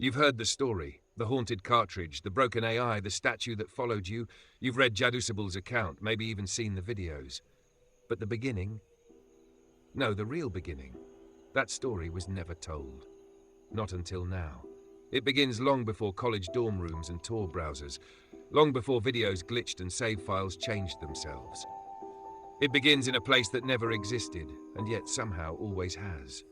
You've heard the story, the haunted cartridge, the broken AI, the statue that followed you. You've read Jadusable's account, maybe even seen the videos. But the beginning? No, the real beginning. That story was never told. Not until now. It begins long before college dorm rooms and Tor browsers, long before videos glitched and save files changed themselves. It begins in a place that never existed, and yet somehow always has.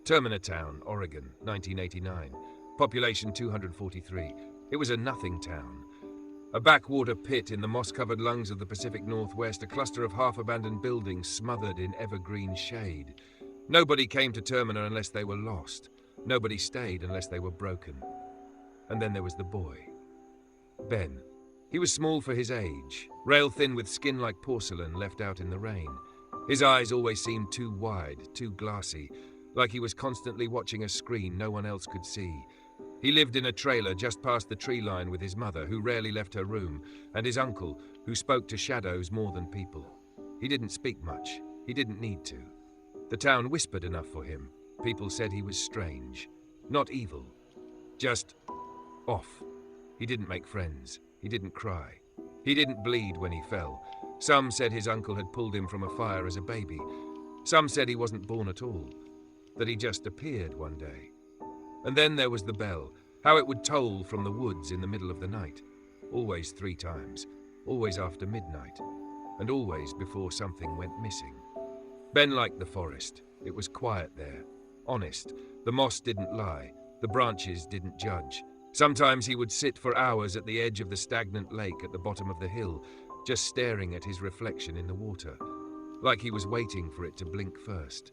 Terminatown, Oregon, 1989. Population 243. It was a nothing town. A backwater pit in the moss-covered lungs of the Pacific Northwest, a cluster of half-abandoned buildings smothered in evergreen shade. Nobody came to Termina unless they were lost. Nobody stayed unless they were broken. And then there was the boy. Ben. He was small for his age, rail-thin with skin like porcelain left out in the rain. His eyes always seemed too wide, too glassy, like he was constantly watching a screen no one else could see. He lived in a trailer just past the tree line with his mother, who rarely left her room, and his uncle, who spoke to shadows more than people. He didn't speak much. He didn't need to. The town whispered enough for him. People said he was strange. Not evil. Just off. He didn't make friends. He didn't cry. He didn't bleed when he fell. Some said his uncle had pulled him from a fire as a baby. Some said he wasn't born at all. That he just appeared one day. And then there was the bell, how it would toll from the woods in the middle of the night. Always 3 times, always after midnight, and always before something went missing. Ben liked the forest. It was quiet there, honest. The moss didn't lie, the branches didn't judge. Sometimes he would sit for hours at the edge of the stagnant lake at the bottom of the hill, just staring at his reflection in the water, like he was waiting for it to blink first.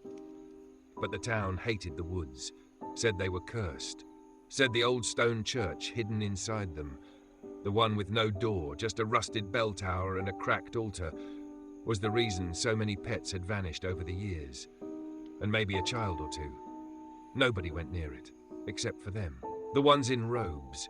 But the town hated the woods. Said they were cursed. Said the old stone church hidden inside them, the one with no door, just a rusted bell tower and a cracked altar, was the reason so many pets had vanished over the years. And maybe a child or two. Nobody went near it, except for them, the ones in robes.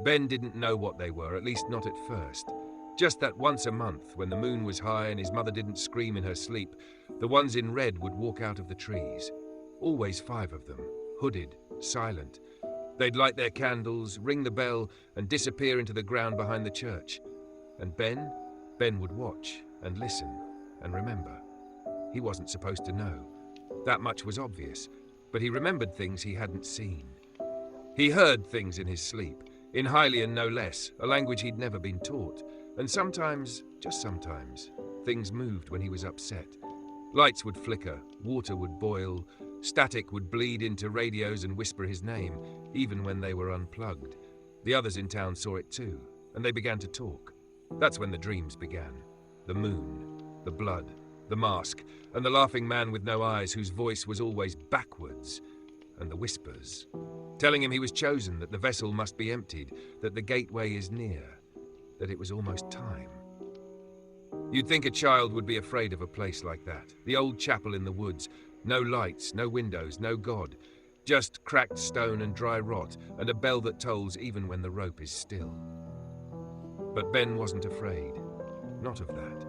Ben didn't know what they were, at least not at first. Just that once a month, when the moon was high and his mother didn't scream in her sleep, the ones in red would walk out of the trees. Always 5 of them. Hooded, silent. They'd light their candles, ring the bell, and disappear into the ground behind the church. And Ben would watch and listen and remember. He wasn't supposed to know. That much was obvious, but he remembered things he hadn't seen. He heard things in his sleep, in Hylian no less, a language he'd never been taught. And sometimes, just sometimes, things moved when he was upset. Lights would flicker, water would boil, static would bleed into radios and whisper his name, even when they were unplugged. The others in town saw it too, and they began to talk. That's when the dreams began. The moon, the blood, the mask, and the laughing man with no eyes whose voice was always backwards, and the whispers, telling him he was chosen, that the vessel must be emptied, that the gateway is near, that it was almost time. You'd think a child would be afraid of a place like that. The old chapel in the woods. No lights, no windows, no God. Just cracked stone and dry rot, and a bell that tolls even when the rope is still. But Ben wasn't afraid. Not of that.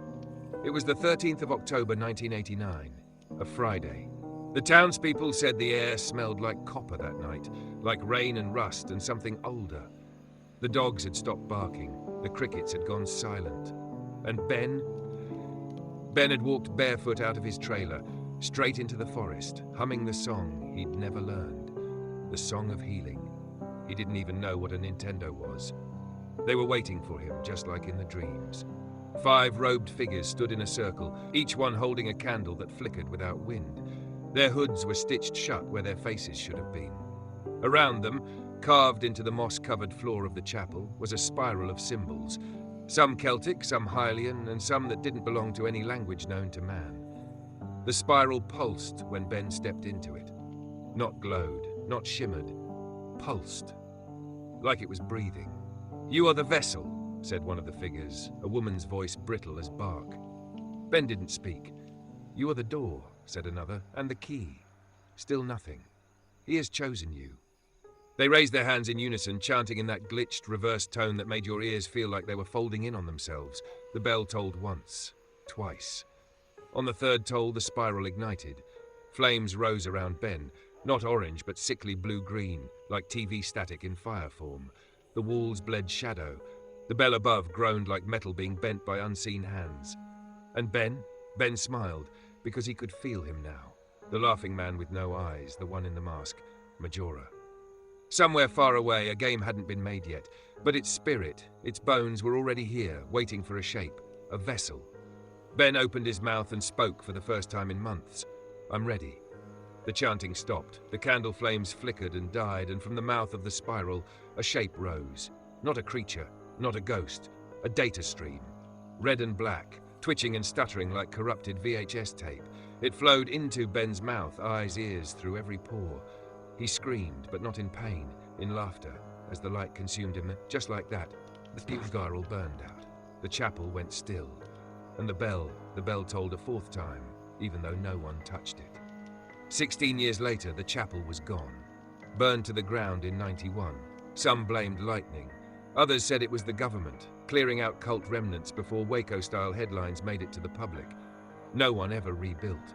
It was the 13th of October 1989, a Friday. The townspeople said the air smelled like copper that night, like rain and rust and something older. The dogs had stopped barking. The crickets had gone silent. And Ben had walked barefoot out of his trailer, straight into the forest, humming the song he'd never learned, the song of healing. He didn't even know what a Nintendo was. They were waiting for him, just like in the dreams. 5 robed figures stood in a circle, each one holding a candle that flickered without wind. Their hoods were stitched shut where their faces should have been. Around them, carved into the moss-covered floor of the chapel, was a spiral of symbols, some Celtic, some Hylian, and some that didn't belong to any language known to man. The spiral pulsed when Ben stepped into it. Not glowed, not shimmered. Pulsed. Like it was breathing. "You are the vessel," said one of the figures, a woman's voice brittle as bark. Ben didn't speak. "You are the door," said another, "and the key." Still nothing. "He has chosen you." They raised their hands in unison, chanting in that glitched, reversed tone that made your ears feel like they were folding in on themselves. The bell tolled once, twice. On the 3rd toll, the spiral ignited. Flames rose around Ben, Not orange, but sickly blue-green, like TV static in fire form. The walls bled shadow. The bell above groaned like metal being bent by unseen hands. And Ben smiled, because he could feel him now. The laughing man with no eyes, the one in the mask, Majora. Somewhere far away, a game hadn't been made yet, but its spirit, its bones were already here, waiting for a shape, a vessel. Ben opened his mouth and spoke for the first time in months. "I'm ready." The chanting stopped, the candle flames flickered and died, and from the mouth of the spiral, a shape rose. Not a creature, not a ghost, a data stream. Red and black, twitching and stuttering like corrupted VHS tape. It flowed into Ben's mouth, eyes, ears, through every pore. He screamed, but not in pain, in laughter, as the light consumed him. Just like that, the fuse gyral burned out. The chapel went still, and the bell tolled a fourth time, even though no one touched it. 16 years later, the chapel was gone, burned to the ground in '91. Some blamed lightning. Others said it was the government, clearing out cult remnants before Waco-style headlines made it to the public. No one ever rebuilt.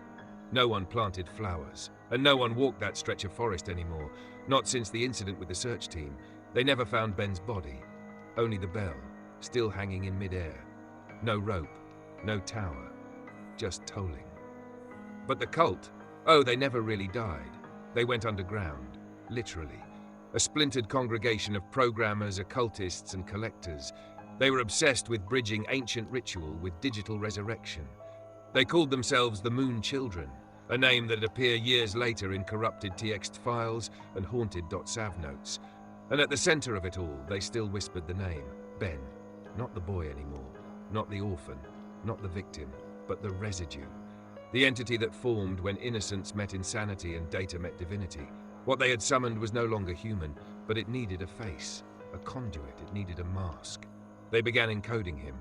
No one planted flowers. And no one walked that stretch of forest anymore, not since the incident with the search team. They never found Ben's body. Only the bell, still hanging in midair. No rope, no tower, just tolling. But the cult, oh, they never really died. They went underground, literally. A splintered congregation of programmers, occultists, and collectors. They were obsessed with bridging ancient ritual with digital resurrection. They called themselves the Moon Children, a name that'd appear years later in corrupted TXT files and haunted .sav notes. And at the center of it all, they still whispered the name, Ben. Not the boy anymore, not the orphan, not the victim, but the residue. The entity that formed when innocence met insanity and data met divinity. What they had summoned was no longer human, but it needed a face, a conduit, it needed a mask. They began encoding him.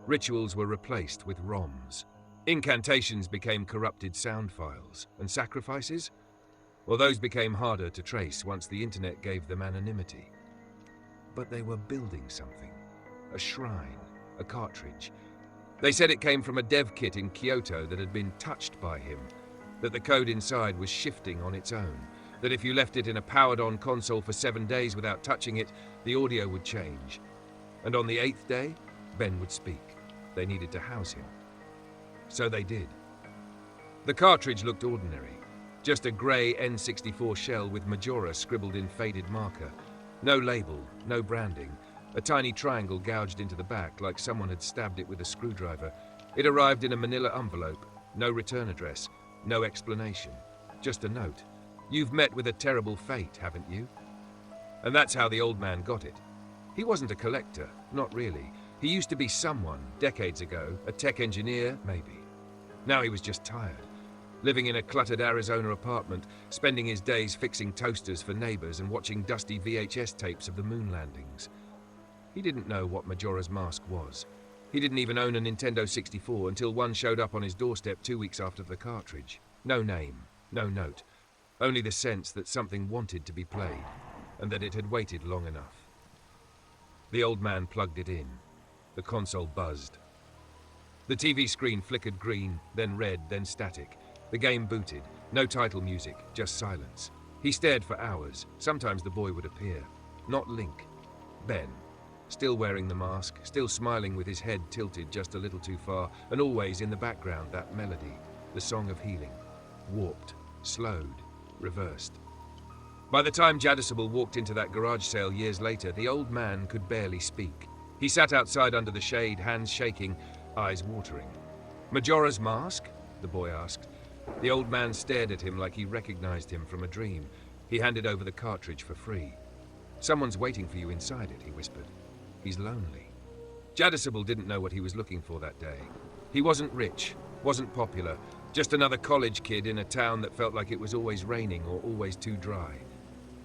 Rituals were replaced with ROMs. Incantations became corrupted sound files, and sacrifices? Well, those became harder to trace once the internet gave them anonymity. But they were building something. A shrine, a cartridge. They said it came from a dev kit in Kyoto that had been touched by him, that the code inside was shifting on its own, that if you left it in a powered-on console for 7 days without touching it, the audio would change. And on the 8th day, Ben would speak. They needed to house him. So they did. The cartridge looked ordinary. Just a grey N64 shell with Majora scribbled in faded marker. No label, no branding. A tiny triangle gouged into the back like someone had stabbed it with a screwdriver. It arrived in a manila envelope. No return address. No explanation. Just a note. "You've met with a terrible fate, haven't you?" And that's how the old man got it. He wasn't a collector, not really. He used to be someone, decades ago, a tech engineer, maybe. Now he was just tired. Living in a cluttered Arizona apartment, spending his days fixing toasters for neighbors and watching dusty VHS tapes of the moon landings. He didn't know what Majora's Mask was. He didn't even own a Nintendo 64 until one showed up on his doorstep 2 weeks after the cartridge. No name, no note. Only the sense that something wanted to be played, and that it had waited long enough. The old man plugged it in. The console buzzed. The TV screen flickered green, then red, then static. The game booted. No title music, just silence. He stared for hours. Sometimes the boy would appear. Not Link. Ben. Still wearing the mask, still smiling with his head tilted just a little too far, and always in the background that melody, the song of healing. Warped, slowed, reversed. By the time Jadusable walked into that garage sale years later, the old man could barely speak. He sat outside under the shade, hands shaking, eyes watering. "Majora's Mask?" the boy asked. The old man stared at him like he recognized him from a dream. He handed over the cartridge for free. "Someone's waiting for you inside it," he whispered. "He's lonely." Jadusable didn't know what he was looking for that day. He wasn't rich, wasn't popular, just another college kid in a town that felt like it was always raining or always too dry.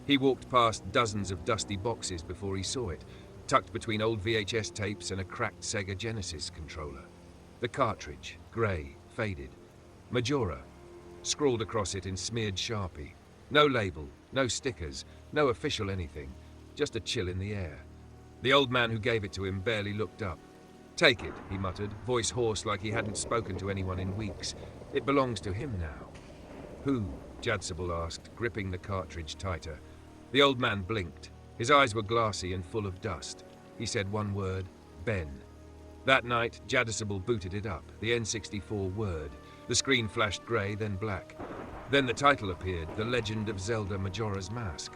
He walked past dozens of dusty boxes before he saw it, tucked between old VHS tapes and a cracked Sega Genesis controller. The cartridge, grey, faded. Majora, scrawled across it in smeared Sharpie. No label, no stickers, no official anything, just a chill in the air. The old man who gave it to him barely looked up. "Take it," he muttered, voice hoarse like he hadn't spoken to anyone in weeks. "It belongs to him now." "Who?" Jadusable asked, gripping the cartridge tighter. The old man blinked. His eyes were glassy and full of dust. He said one word, Ben. That night, Jadusable booted it up, the N64 Word. The screen flashed grey, then black. Then the title appeared, The Legend of Zelda Majora's Mask.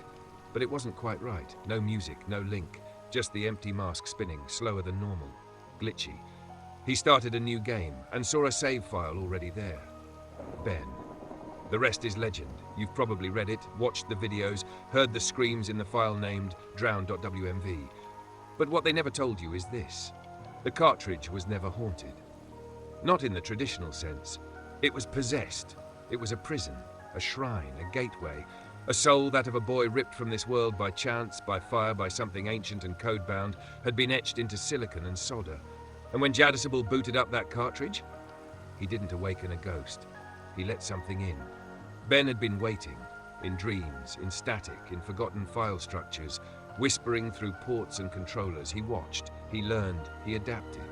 But it wasn't quite right. No music, no link. Just the empty mask spinning, slower than normal. Glitchy. He started a new game and saw a save file already there. Ben. The rest is legend. You've probably read it, watched the videos, heard the screams in the file named drown.wmv. But what they never told you is this. The cartridge was never haunted. Not in the traditional sense. It was possessed. It was a prison, a shrine, a gateway, a soul that of a boy ripped from this world by chance, by fire, by something ancient and code-bound, had been etched into silicon and solder. And when Jadusable booted up that cartridge, he didn't awaken a ghost. He let something in. Ben had been waiting, in dreams, in static, in forgotten file structures, whispering through ports and controllers. He watched, he learned, he adapted.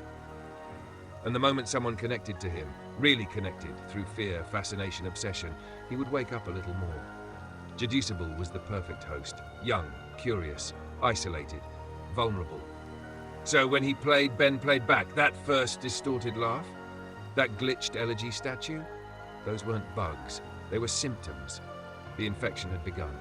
And the moment someone connected to him, really connected, through fear, fascination, obsession, he would wake up a little more. Jadusable was the perfect host. Young, curious, isolated, vulnerable. So when he played, Ben played back. That first distorted laugh, that glitched elegy statue, those weren't bugs. They were symptoms. The infection had begun.